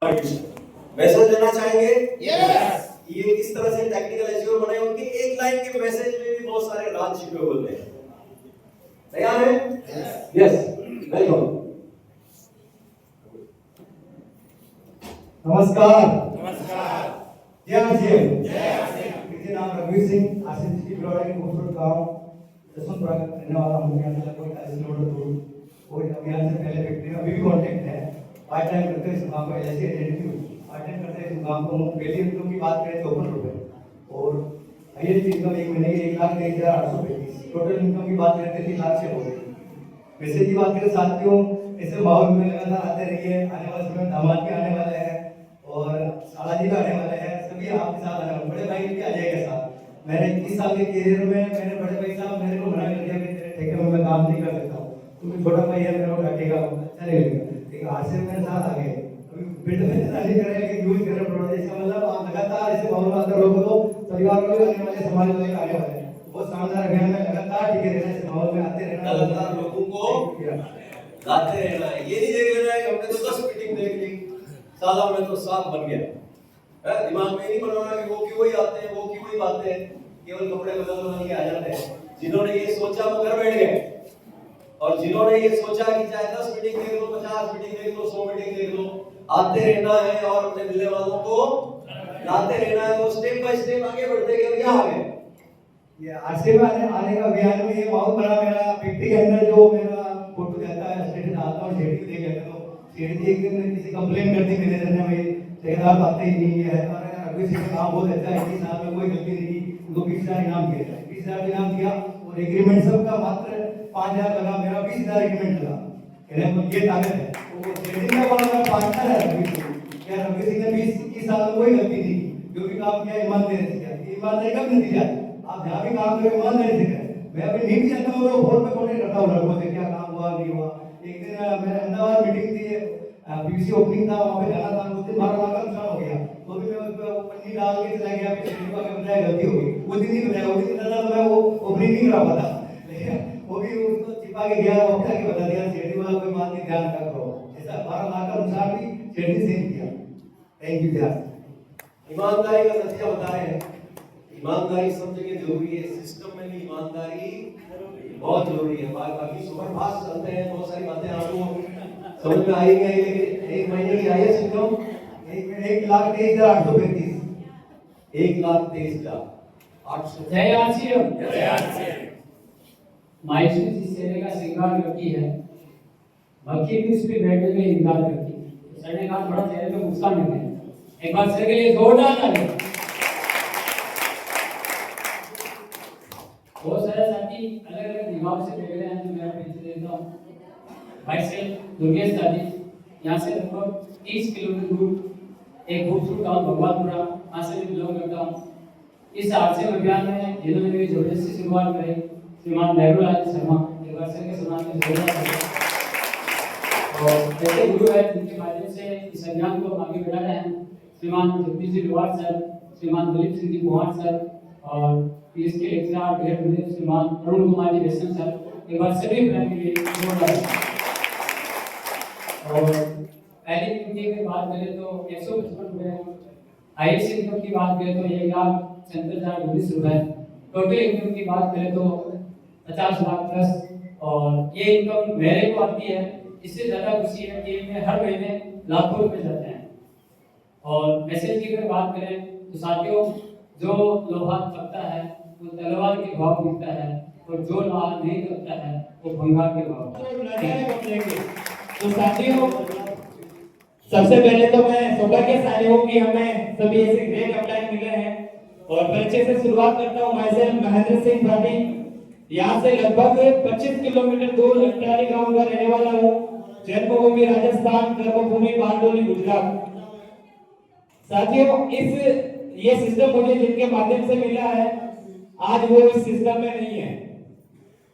Message लेना चाहेंगे? Yes. ये किस तरह से टेक्निकल एज्योर बने उनके एक लाइन के मैसेज में भी बहुत सारे राज छिपे होते हैं। तैयार है? Yes, welcome. नमस्कार। नमस्कार। जय आरसीएम। जय आरसीएम। मेरा नाम रघुवीर सिंह, आरसीएम की ब्लॉक के खूबसूरत गांव जसवंतपुरा का रहने वाला हूं। यहाँ से कोई 40 किलोमीटर दूर और अभियान से पहले व्यक्ति अभी भी कांटेक्ट है। पार्ट टाइम करते इस मुकाम को ऐसे आइडेंटिटी पार्ट टाइम करते इस मुकाम को पहली इनकम की बात करें तो 54 रुपए और हाईएस्ट इनकम एक महीने की 1,23,835। टोटल इनकम की बात करें 3 लाख से हो गई। मैसेज की बात करें साथियों, ऐसे माहौल में लगातार आते रहिए। आने वाले समय दामाद भी आने वाले हैं और सालाजी भी आने वाले हैं, सभी आपके साथ आने वाले। बड़े भाई भी आ जाएगा साथ। मैंने 21 साल के करियर में मैंने बड़े भाई साहब मेरे को मना कर दिया कि तेरे ठेके में मैं काम नहीं कर सकता हूँ, क्योंकि छोटा भाई है, मेरे को डांटेगा, अच्छा नहीं लगेगा। लेकिन आज से मेरे साथ आ गए, अभी बिल्ड में नहीं कर रहे हैं, यूज कर रहे प्रोडक्ट। इसका मतलब आप लगातार ऐसे माहौल में आते रहोगे तो परिवार में आने वाले, समाज में आने वाले हैं। बहुत शानदार अभियान में लगातार टिके रहना, इस माहौल में आते रहना, लगातार लोगों को गाते रहना है। ये नहीं देख लेना है कि हमने तो 10 मीटिंग देख ली, साला में तो साफ बन गया है। दिमाग में नहीं बनाना कि वो क्यों ही आते हैं, वो क्यों ही बातें हैं, केवल कपड़े बदल के आ जाते हैं। जिन्होंने ये सोचा वो घर बैठ गए, और जिन्होंने ये सोचा कि चाहे 10 मीटिंग देख लो, 50 मीटिंग देख लो, 100 मीटिंग देख लो, आते रहना है और अपने मिलने वालों को लाते रहना है, तो स्टेप बाय स्टेप आगे बढ़ते गए। अब यहाँ आ गए ये आरसीएम आने का अभियान में ये माहौल बना। मेरा व्यक्ति के अंदर जो मेरा फोटो जाता है, स्टेटस डालता हूँ, शेडी देख लेते हो। शेडी एक दिन किसी कंप्लेन कर दी मेरे रहने में, ठेकेदार आते ही नहीं है, अभी से काम बहुत अच्छा है, 21 साल में कोई गलती नहीं की, उनको 20,000 इनाम दिया, 20,000 इनाम दिया और एग्रीमेंट सबका मात्र 5,000 लगा, मेरा 20,000 एग्रीमेंट लगा। ये ताकत है। वो शेडी का बड़ा पार्टनर है रघुवीर सिंह। क्या रघुवीर सिंह ने 20-21 साल में कोई गलती नहीं की, जो भी काम किया ईमानदारी से किया। ईमानदारी का नतीजा आप जहाँ भी काम करें ईमानदारी से करें। मैं अभी नींद जाता हूँ तो फोन पे कॉन्टेक्ट करता हूँ लड़कों से, क्या काम हुआ नहीं हुआ। एक दिन मेरे अहमदाबाद मीटिंग थी, पीवीसी ओपनिंग था, वहाँ पे जाना था, उस दिन 12 लाख का नुकसान हो गया, तो भी मैं उस पर पन्नी डाल के चला गया, बताया गलती हो गई। वो दिन नहीं बताया, वो दिन बताया तो मैं वो ओपनिंग नहीं करा पाता, वो भी उसको छिपा के गया, वापस आके बता दिया शेडी वाला कोई बात नहीं, ध्यान रखो। ऐसा 12 लाख का नुकसान भी शेडी से किया। थैंक यू ध्यान। ईमानदारी का नतीजा बता रहे हैं। ईमानदारी सब जगह जरूरी है, सिस्टम में भी ईमानदारी बहुत जरूरी है। बाकी सुपरफास्ट चलते हैं, बहुत सारी बातें आपको समझ में आएंगी, लेकिन एक महीने की हाईएस्ट इनकम 1,23,835। 1,23,835। जय आरसीएम। जय आरसीएम। मायसूर जिस सेने का श्रृंगार करती है, भक्ति भी उस पे बैठने में इंतजार करती है। सर ने कहा थोड़ा चेहरे पे गुस्सा मिल गया, एक बार सर के लिए जोरदार ताली। बहुत सारे साथी अलग अलग विभाग से बैठ रहे हैं, तो मैं परिचय देता हूँ। भाई से दुर्गेश दादी, यहाँ से लगभग 30 किलोमीटर दूर एक खूबसूरत गाँव भगवानपुरा, वहाँ से मैं बिलोंग करता हूँ। इस आरसीएम अभियान में जिन्होंने मेरी जबरदस्ती शुरुआत करी, श्रीमान नेहरू शर्मा, एक बार सर के सम्मान में जोरदार ताली। और जैसे गुरु है जिनके माध्यम से इस अभियान को आगे बढ़ा रहे हैं, श्रीमान जगदीश जी रिवाड़ सर, श्रीमान दलीप सिंह जी कुमार सर, और इसके लेक्चरर ग्रेड विद्यार्थी श्रीमान अरुण कुमार जी रेशम सर, एक बार सभी फ्रेंड के लिए जोरदार। और पहली इनकम की बात करें तो 155 रुपये, हाईएस्ट इनकम की बात करें तो 1,47,019 रुपये, टोटल इनकम की बात करें तो 50 लाख प्लस। और ये इनकम मेरे को आती है, इससे ज्यादा खुशी है कि मैं हर महीने लाखों रुपए जाते हैं। और मैसेज की अगर बात करें तो साथियों, जो लोहा तपता है वो तलवार के भाव दिखता है, और जो लोहा नहीं तपता है वो भंगार के भाव। तो साथियों, सबसे पहले तो मैं सौभाग्यशाली हूँ कि हमें सभी ऐसे ग्रेट अपलाइन मिले हैं। और परिचय से शुरुआत करता हूँ। मैं महेंद्र सिंह भाटी, यहाँ से लगभग 25 किलोमीटर दूर लखटारी गांव का रहने वाला हूँ। जन्मभूमि राजस्थान, कर्मभूमि बारडोली गुजरात। साथियों, ये सिस्टम मुझे जिनके माध्यम से मिला है, आज वो इस सिस्टम में नहीं है।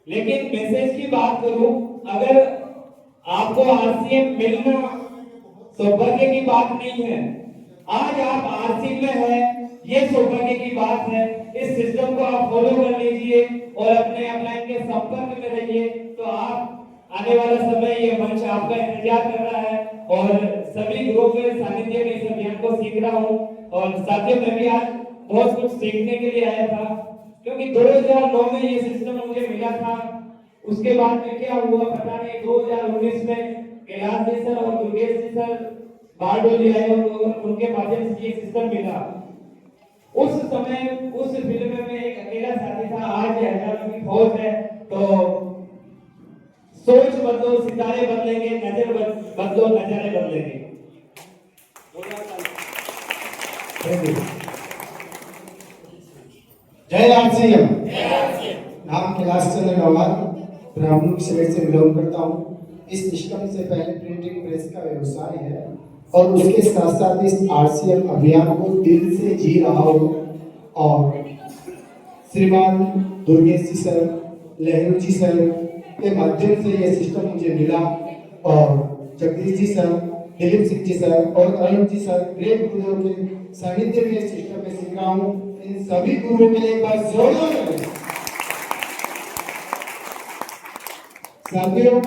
लेकिन मैसेज की बात करूं, अगर आपको आरसीएम मिलना सौभाग्य की बात नहीं है, आज आप आरसीएम में हैं, ये सौभाग्य की बात है। इस सिस्टम को आप फॉलो कर लीजिए और अपने अपलाइन के संपर्क में रहिए, तो आप आने वाला समय ये मंच आपका इंतजार कर रहा है। और सभी गुरुओं के सानिध्य में इस अभियान को सीख रहा हूँ। और साथियों मैं भी आज बहुत कुछ सीखने के लिए आया था, क्योंकि 2009 में ये सिस्टम मुझे मिला था। उसके बाद में क्या हुआ पता नहीं, 2019 में कैलाश जी सर और दुर्गेश जी सर बारडोली आए और उनके माध्यम से ये सिस्टम मिला। उस समय उस फिल्म में मैं एक अकेला साथी था। आज ये हजारों की फौज है। तो सोच बदलो सितारे बदलेंगे, नजर बदलो नजारे बदलेंगे। Thank you. जय आरसीएम। नाम कैलाश चंद्र गंवार, ब्राह्मण शहर से बिलोंग करता हूँ। इस सिस्टम से पहले प्रिंटिंग प्रेस का व्यवसाय है और उसके साथ साथ इस आरसीएम अभियान को दिल से जी रहा हूँ। और श्रीमान दुर्गेश जी सर, लहरू जी सर के माध्यम से यह सिस्टम मुझे मिला और जगदीश जी सर, दिलीप सिंह जी सर और अरुण जी सर, ग्रेट गुरुओं के सानिध्य में इस सिस्टम में सीख रहा हूँ। इन सभी गुरुओं के लिए एक बार जोरदार ताली। साथियों,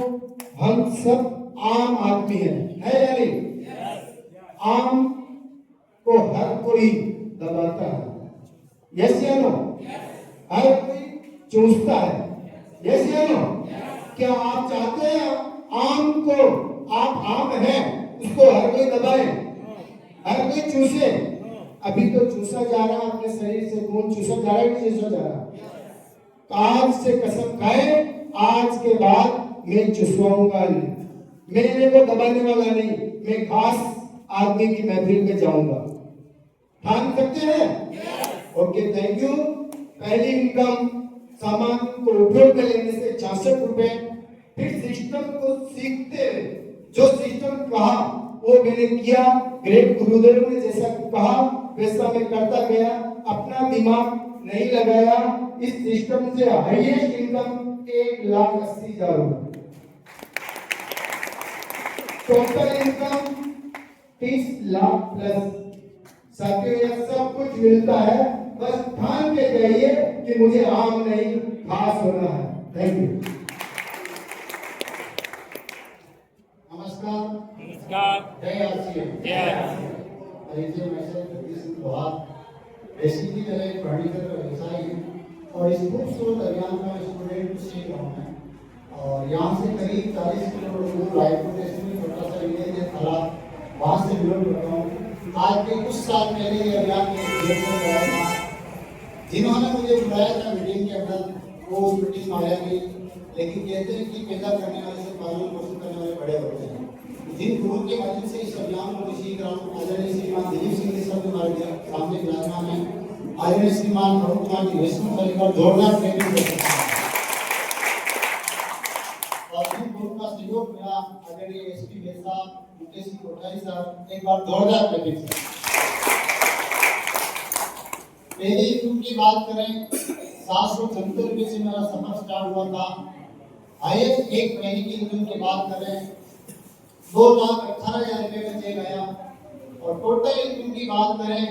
हम सब आम आदमी हैं, है या नहीं? आम को हर कोई दबाता है, यस या नो? हर कोई चूसता है, यस या नो? क्या आप चाहते हैं आम को, आप आम हैं उसको हर कोई दबाए, हर कोई चूसे? अभी तो चूसा जा रहा है, अपने शरीर से खून चूसा जा रहा है कि चूसा जा रहा है? आज से कसम खाए, आज के बाद मैं चुसवाऊंगा नहीं, मेरे को दबाने वाला नहीं, मैं खास आदमी की महफिल में जाऊंगा। ठान सकते हैं? Okay, thank you. पहली इनकम सामान को उपयोग में लेने से 66 रुपए। फिर सिस्टम को सीखते हुए जो सिस्टम कहा वो मैंने किया। ग्रेट गुरुदेव ने जैसा कहा वैसा मैं करता गया, अपना दिमाग नहीं लगाया। इस सिस्टम से highest income 1,80,000 total income 30 lakh plus. साथियों, यह सब कुछ मिलता है, बस ठान के जाइए कि मुझे आम नहीं खास होना है। Thank you. नमस्कार। जय आरसीएम। परिचय में से जगदीश सिंह लोहार, बेसिकली मेरा एक फर्नीचर का व्यवसाय है और इस खूबसूरत अभियान का स्टूडेंट सीख रहा हूँ मैं। और यहाँ से करीब 40 किलोमीटर दूर रायपुर स्टेशन में छोटा सा विलेज है थला, वहाँ से बिलोंग करता हूँ। आज के कुछ साल पहले ये अभियान गया था। जिन्होंने मुझे बुलाया था मीटिंग के अंदर, वो उस मीटिंग में आया नहीं, लेकिन कहते हैं कि पैदा करने वाले से पालन पोषण करने वाले बड़े होते हैं। जिन गुरु के माध्यम से इस अभियान को सीख रहा हूँ, आदरणीय श्रीमान दिलीप सिंह जी सर हमारे सामने विराजमान है, आदरणीय श्रीमान अरुण कुमार जी वैष्णव सर का जोरदार ट्रेनिंग दे सकते हैं। और जिन गुरु का सहयोग मिला, आदरणीय एसपी वेद साहब, मुकेश जी कोठारी साहब, एक बार जोरदार ट्रेनिंग से। पहली इनकम की बात करें, 774 रुपये से मेरा सफर स्टार्ट हुआ था। हाईएस्ट एक महीने की इनकम की बात करें, 2,18,000 रुपये में चल आया। और टोटल इनकम की बात करें,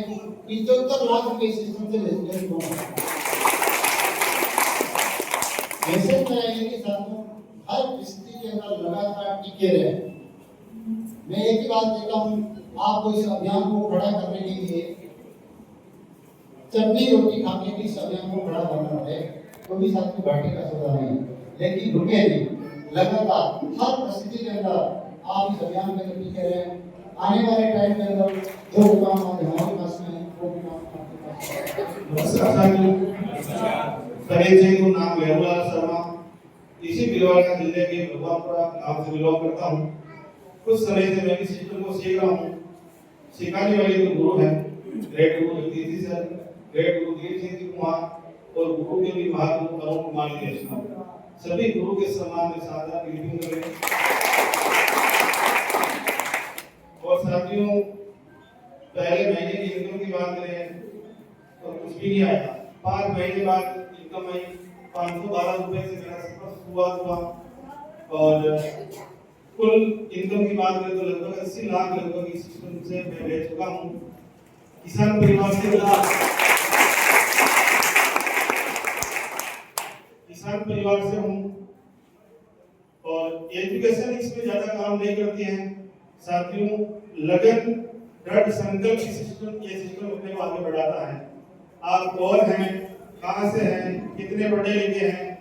75 लाख रुपये सिस्टम से लेन हुआ। मैसेज मेरा ये कि साथियों, हर परिस्थिति के अंदर लगातार टिके रहे। मैं एक ही बात कहता हूँ, आपको इस अभियान को खड़ा करने के लिए चटनी रोटी खा के भी इस अभियान को खड़ा करना पड़े, तो भी साथ में घाटे का सौदा नहीं, लेकिन रुके नहीं, लगातार हर परिस्थिति के अंदर आप इस अभियान में टिके रहे। आने वाले टाइम के अंदर जो काम हमारे पास में वो भी काम आपके पास है। नमस्कार साथियों, परिचय को नाम लहरूलाल शर्मा, इसी भिलवाड़ा जिले के भगवानपुरा गांव से बिलोंग करता हूँ। कुछ समय से मैं इस सिस्टम को सीख रहा हूँ। सिखाने वाले जो गुरु हैं, ग्रेट गुरु जगदीश जी सर, ग्रेट गुरु दिलीप सिंह कुमार और गुरु के भी महागुरु अरुण कुमार जी वैष्णव, सभी गुरु के सम्मान में सादर ग्रीटिंग करें। और साथियों, पहले महीने की इनकम की बात करें तो कुछ भी नहीं आया। 5 महीने बाद इनकम आई 512 रुपए से मेरा सफर शुरुआत हुआ। और कुल इनकम की बात करें तो लगभग 80 लाख लगभग इस सिस्टम से मैं ले चुका हूँ। किसान परिवार से हूँ और एजुकेशन इसमें ज्यादा काम नहीं करती है। साथियों, लगन, दृढ़ संकल्प ये सिस्टम अपने को आगे बढ़ाता है। आप कौन हैं, कहाँ से हैं, कितने पढ़े लिखे हैं,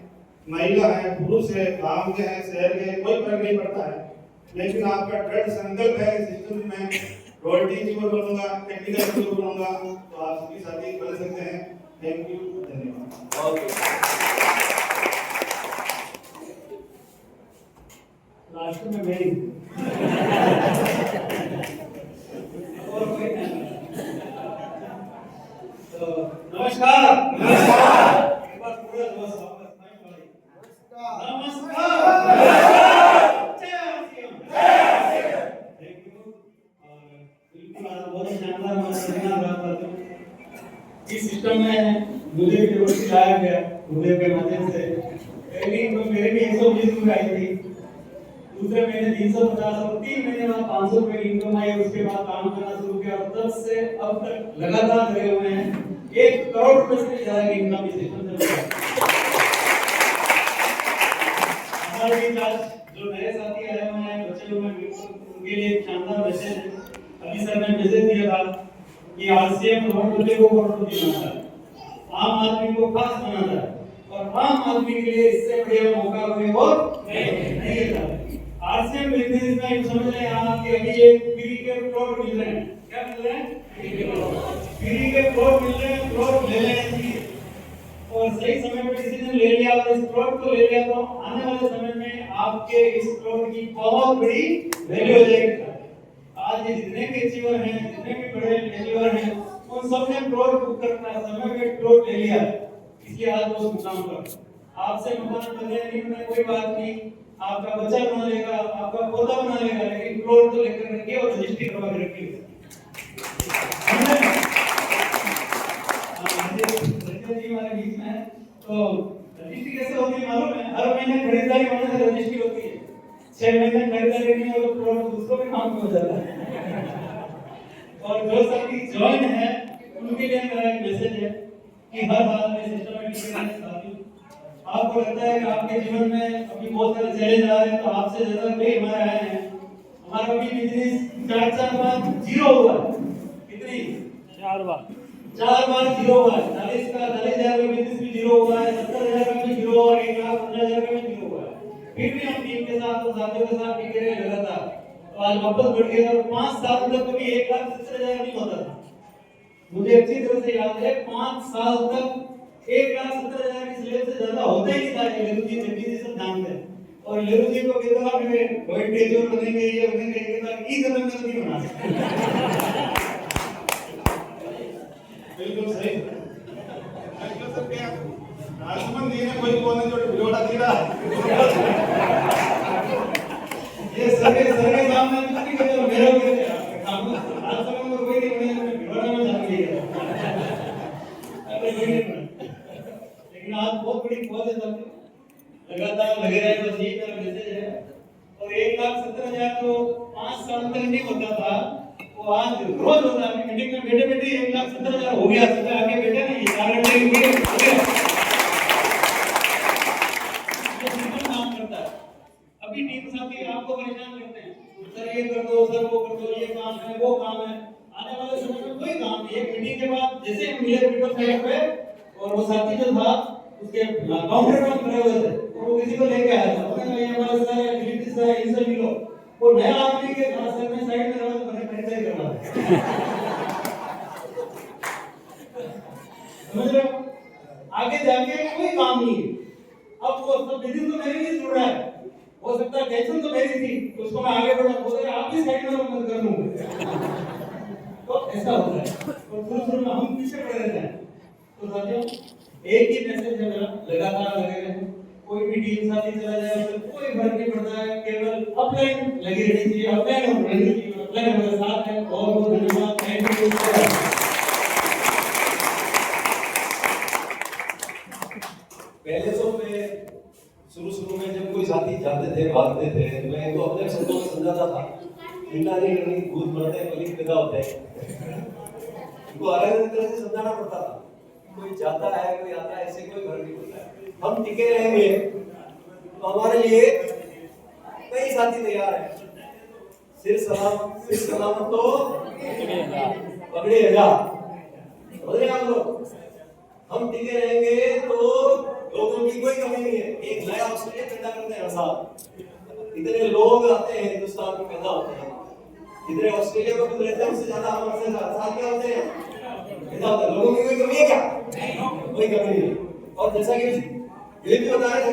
महिला है, पुरुष है, गांव के हैं, शहर के हैं, कोई फर्क नहीं पड़ता है। लेकिन आपका दृढ़ संकल्प है सिस्टम में रॉयल्टी इंश्योर बनूंगा, टेक्निकल इंश्योर बनूंगा, तो आप सबके साथी बन सकते हैं। थैंक यू, धन्यवाद। लास्ट में मेरी और कोई नहीं। तो नमस्कार। एक बार पूरा जोर से वापस माइक वाली। नमस्कार। जय आरसीएम। Thank you. और बिल्कुल आज बहुत ही शानदार मनोरंजन रहा था। इस सिस्टम में मुझे भी रोटी लाया गया मुझे के माध्यम से। पहली तो मेरे भी 120 रुपए आई थी, दूसरे महीने 350 और 3 महीने बाद 500 रुपए की इनकम आई। उसके बाद काम करना शुरू किया और तब से अब तक लगातार लगे हुए हैं। 1 करोड़ रुपए से ज्यादा की इनकम इस सिस्टम से है। हमारे भी आज जो नए साथी आए हुए हैं, बच्चे लोग हैं, उनके लिए एक शानदार मैसेज है। अभी सर ने मैसेज दिया था कि आरसीएम करोड़पति को करोड़पति बनाता है, आम आदमी को खास बनाता है, और आम आदमी के लिए इससे बढ़िया मौका कोई और नहीं है। आरसीएम बिजनेस में समझ रहे हैं आप कि अभी एक फ्री के प्लॉट मिल रहे हैं। क्या मिल रहे हैं? फ्री के प्लॉट मिल रहे हैं, प्लॉट ले लें और सही समय पर डिसीजन ले लिया और इस प्लॉट को ले लिया तो आने वाले समय में आपके इस प्लॉट की बहुत बड़ी वैल्यू हो जाएगी। आज ये जितने भी अचीवर हैं, जितने भी बड़े अचीवर हैं, उन सब ने प्लॉट बुक करना समय पे प्लॉट ले लिया, इसलिए आज वो मुकाम पर आपसे मकान बने नहीं, कोई बात नहीं, आपका बच्चा बना लेगा, आपका पोता बना लेगा, लेकिन प्लॉट तो लेकर रखिए और रजिस्ट्री करवा के रखिए। जी हमारे बीच में है, तो रजिस्ट्री कैसे होती है मालूम है? हर महीने खरीदारी होने से रजिस्ट्री होती है। 6 महीने खरीदारी नहीं हो तो प्लॉट दूसरों के नाम पे हो जाता है। और जो साथी ज्वाइन है उनके लिए मेरा एक मैसेज है कि हर हाल में सिस्टमेटिक रहने साथी, आपको लगता है कि आपके जीवन में अभी बहुत सारे चैलेंज आ रहे हैं, तो आपसे ज्यादा कोई हमारे आए हैं। हमारा अभी बिजनेस 4 बार जीरो हुआ। कितनी? 4 बार 0 हुआ। 40,000 का बिजनेस भी जीरो हुआ है, 70,000 का भी जीरो हुआ है, 1,15,000 का भी जीरो हुआ है। फिर भी हम टीम के साथ और साथियों के साथ टिके रहे लगातार, तो आज वापस बढ़ गया। और 5 साल तक कभी 1,70,000 नहीं होता था। मुझे अच्छी तरह से याद है 5 साल तक 1,70,000 की स्लेब से ज्यादा होता ही नहीं था। लेरू जी जल्दी से सब जानते हैं और लेरू जी को कहता था मेरे वर्ल्ड टूर बनेंगे, ये बनेंगे, कहता ई कदम में नहीं बना सकते। बिल्कुल सही। आजकल सब क्या राजमन जी ने कोई कोने जो भिड़ोड़ा दिया ये सगे सामने कुछ नहीं कहते, मेरे को कहते हैं आप आज समय में कोई नहीं बने, भिड़ोड़ा में जान लिया अरे कोई नहीं बने। लेकिन आज बहुत बड़ी खोज है सब, लगातार लगे रहे, बस यही मेरा मैसेज है। और 1,70,000 तो 5 साल तक नहीं होता था, वो आज रोज होता है। मीटिंग में बैठे बैठे 1,70,000 हो गया। सीधा आके बैठे ना, ये 4 घंटे की मीटिंग हो गया। ये सिस्टम काम करता है। अभी टीम साथी आपको परेशान करते हैं, सर ये कर दो, सर वो कर दो, ये काम है, वो काम है। आने वाले समय में कोई काम नहीं। एक मीटिंग के बाद जैसे हम मिले वीडियो साइड पे, और वो साथी जो था उसके काउंटर पर खड़े हुए थे और वो किसी को लेके आया था, बोले ये हमारे सर है, दिलीप सर है, इनसे मिलो। वो नया आदमी के सर में साइड में रहा तो मैंने खरीदारी करवा दी। समझ रहे हो? आगे जाके कोई काम नहीं है। अब वो सब बिजनेस तो मेरे लिए जुड़ रहा है, हो सकता है टेंशन तो मेरी थी, उसको मैं आगे बढ़ा, बोले आप भी साइड में मत कर दूंगा। तो ऐसा होता है और शुरू में हम पीछे पड़े रहते हैं। तो साथियों एक ही मैसेज है मेरा, लगातार लगे रहें। कोई भी टीम साथी चला जाए उससे कोई फर्क नहीं पड़ता है, केवल अपलाइन लगी रहनी चाहिए, अपलाइन और रहनी चाहिए। अपलाइन हमारे साथ है। बहुत बहुत धन्यवाद। Thank you. पहले तो मैं शुरू में जब कोई साथी जाते थे, भागते थे, मैं तो अपने शब्दों में समझाता था, चिंता नहीं करनी, भूत मरते हैं, कलीग पैदा होते हैं। उनको अलग अलग तरह से समझाना पड़ता था। कोई जाता है, कोई आता है, ऐसे कोई फर्क नहीं पड़ता है। हम टिके रहेंगे तो हमारे लिए कई साथी तैयार हैं। सिर सलामत तो पकड़िएगा। समझ रहे हैं आप लोग? हम टिके रहेंगे तो लोगों की कोई कमी नहीं है। एक नया ऑस्ट्रेलिया पैदा करते हैं हर साल। इतने लोग आते हैं हिंदुस्तान में पैदा होते हैं, इतने ऑस्ट्रेलिया में रहते हैं, उससे ज्यादा हमारे साथ क्या होते हैं, पैदा होते हैं। लोगों की कोई कमी है क्या? कोई कमी नहीं। और जैसा कि ये भी बता रहे थे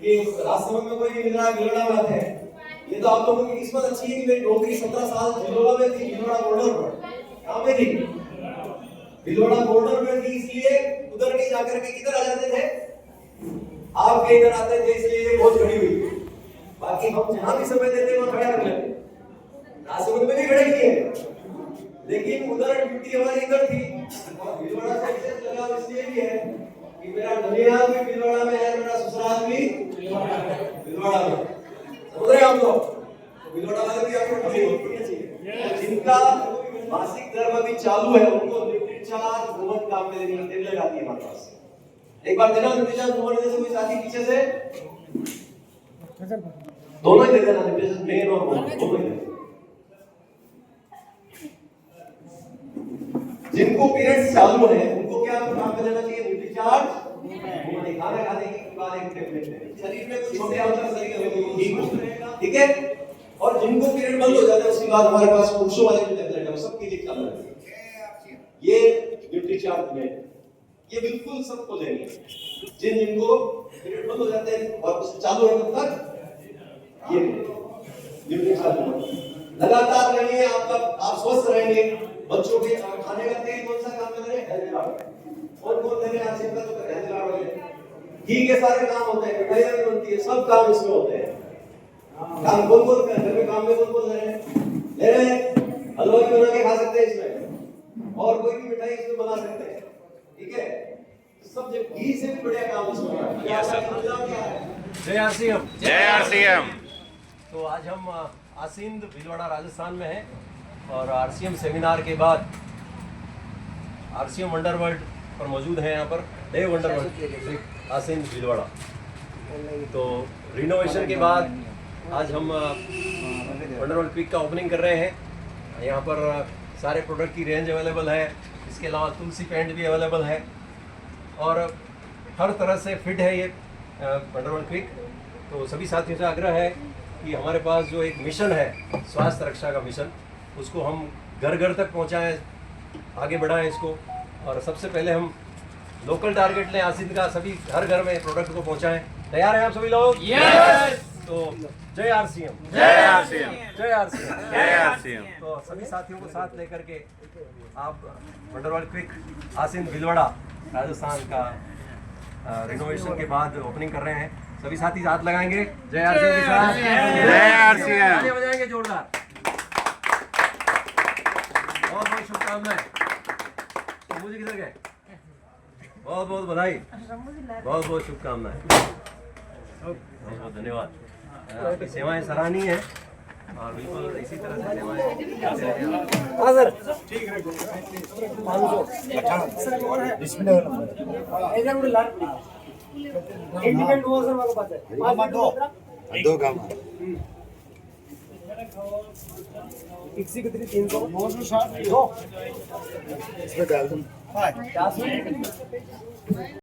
कि राजसमंद में कोई मिल रहा भिलवाड़ा में आते हैं, ये तो आप लोगों की किस्मत अच्छी है कि मेरी नौकरी 17 साल भिलवाड़ा में थी, भिलवाड़ा बॉर्डर पर। कहाँ पे थी? भिलवाड़ा बॉर्डर पे थी, इसलिए उधर के जाकर के किधर आ जाते थे, आपके इधर आते थे, इसलिए ये बहुत खड़ी हुई। बाकी हम जहां भी समय देते वहां खड़ा कर लेते। राजसमंद में भी खड़े किए, लेकिन उधर ड्यूटी हमारी इधर थी। और भिलवाड़ा से विशेष लगाव इसलिए भी है कि मेरा ननिहाल भी भिलवाड़ा में है, मेरा ससुराल भी भिलवाड़ा में। समझ रहे हैं आप लोग? तो भिलवाड़ा वाले भी आपको होनी चाहिए। जिनका मासिक धर्म अभी चालू है उनको लिमिटेड चार्ज वुमन काम में देने लगाती है हमारे पास। एक बार देना लिमिटेड चार्ज वुमन जैसे कोई साथी पीछे से दोनों ही दे देना, लिमिटेड मेन और वुमन दोनों ही दे। जिनको पीरियड्स चालू है उनको क्या काम में देना चाहिए? Limited charge woman. खाना खाने के बाद एक टेबलेट, शरीर में कुछ छोटे अंतर शरीर ठीक है। और जिनको पीरियड बंद हो जाता है उसके बाद हमारे पास पुरुषों वाले जो टैबलेट है वो सबके लिए चालू है। ये न्यूट्रीचार्ज में ये बिल्कुल सबको देनी है। जिनको पीरियड बंद हो जाते हैं और उस चालू है तब तक ये न्यूट्रीचार्ज लगातार रहेंगे। आप स्वस्थ रहेंगे। बच्चों के खाने का तेल कौन सा काम में दे रहे हैं? और कौन दे रहे हैं? आसिफ का तो हैदराबाद वाले घी के सारे काम होते हैं, मिठाइयां भी बनती है, सब काम इसमें होते हैं। काम कौन कर घर में काम में कौन ले रहे हैं? हलवा भी बना के खा सकते हैं इसमें, और कोई भी मिठाई इसमें बना सकते हैं। ठीक है, सब जब घी से भी बढ़िया काम इसमें हो रहा है। क्या है? जय आरसीएम, जय आरसीएम। तो आज हम आसिंद भिलवाड़ा राजस्थान में हैं और आरसीएम सेमिनार के बाद आरसीएम वंडरवर्ल्ड पर मौजूद हैं। यहाँ पर डे वंडरवर्ल्ड आसिंद भिलवाड़ा। तो रिनोवेशन के बाद आज हम वंडरवर्ल्ड क्विक का ओपनिंग कर रहे हैं। यहाँ पर सारे प्रोडक्ट की रेंज अवेलेबल है, इसके अलावा तुलसी पेंट भी अवेलेबल है और हर तरह से फिट है ये वंडरवर्ल्ड क्विक। तो सभी साथियों से आग्रह है कि हमारे पास जो एक मिशन है स्वास्थ्य रक्षा का मिशन, उसको हम घर घर तक पहुँचाएँ, आगे बढ़ाएँ इसको। और सबसे पहले हम लोकल टारगेट लें आसिंद का, सभी हर घर में प्रोडक्ट को पहुँचाएँ। तैयार हैं आप सभी लोग? यस। तो जय आरसीएम, जय आरसीएम, जय आरसीएम, जय आरसीएम। तो सभी साथियों को साथ लेकर के आप वंडरवर्ल्ड क्विक आसिंद भिलवाड़ा राजस्थान का रिनोवेशन के बाद ओपनिंग कर रहे हैं। सभी साथी हाथ लगाएंगे जय आरसीएम के साथ। जय आरसीएम। तालियां बजाएंगे जोरदार। बहुत बहुत शुभकामनाएं। तो मुझे किधर गए? बहुत बहुत बधाई, बहुत बहुत शुभकामनाएं, बहुत बहुत धन्यवाद। आपकी सेवाएं सराहनीय है और बिल्कुल इसी तरह से सेवाएं करते रहें। हाँ सर, ठीक है। 360 इसमें डाल दूं।